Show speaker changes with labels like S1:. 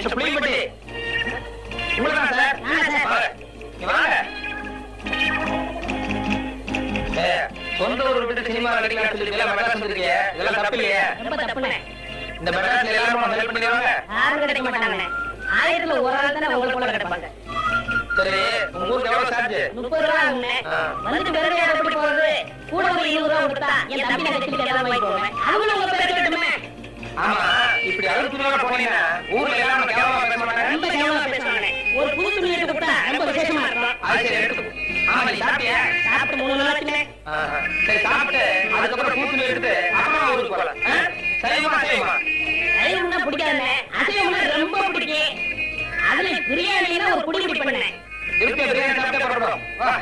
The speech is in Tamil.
S1: Mister Puliyampatti உங்களதான் sir. வாங்க. சொந்த ஊர் விட்டு சினிமா நடிக்கலாம் சொல்லிருக்கீங்க, மெட்ராஸ் வந்திருக்கீங்க, இதெல்லாம் தப்பு இல்லையா?
S2: ரொம்ப தப்புண்ணே.
S1: இந்த மெட்ராஸ்ல எல்லாரும் ஹெல்ப் பண்ணிடுவாங்க.
S2: யாரும் கிடைக்க மாட்டாங்கண்ணே. 1000ல ஒரு ஆள் தானே உங்களை போல கிடைப்பாங்க.
S1: சரி, உங்க ஊருக்கு எவ்வளவு சார்ஜ்?
S2: 30 ரூபா ஆகும்ண்ணே. வந்து வெறுமையா எப்படி போறது? கூட ஒரு 20 ரூபா கொடுத்தா என் தம்பி நகைச்சுக்கு எல்லாம் வாங்கி போவேன். அவங்களும் உங்க பேர் கேட்டுமே.
S1: ஆமா, இப்படி அழுத்தமா போனீங்கன்னா ஊர்ல எல்லாரும் கேவலமா பேச மாட்டாங்க.
S2: ரொம்ப கேவலமா பேசுவாங்கண்ணே. ஒரு புது துணியை கொடுத்தா ரொம்ப விசேஷமா இருக்கும்.
S1: அது சரி, எடுத்துக்கோ. ஆமா, நீ சாப்பிட்டியா?
S2: சாப்பிட்டு 3 நாள் ஆச்சுண்ணே.
S1: சரி, சாப்பிட்டு அதுக்கப்புறம் பூத்து எடுத்து அப்புறமா ஊருக்கு போகலாம். சரிமா சரிமா.
S2: சைவம்னா பிடிக்காதுண்ணே, அசைவம்னா ரொம்ப பிடிக்கும். அதுல பிரியாணினா ஒரு குடி குடி பண்ணேன்.
S1: இருக்கு, பிரியாணி சாப்பிட்டே போறோம். வா.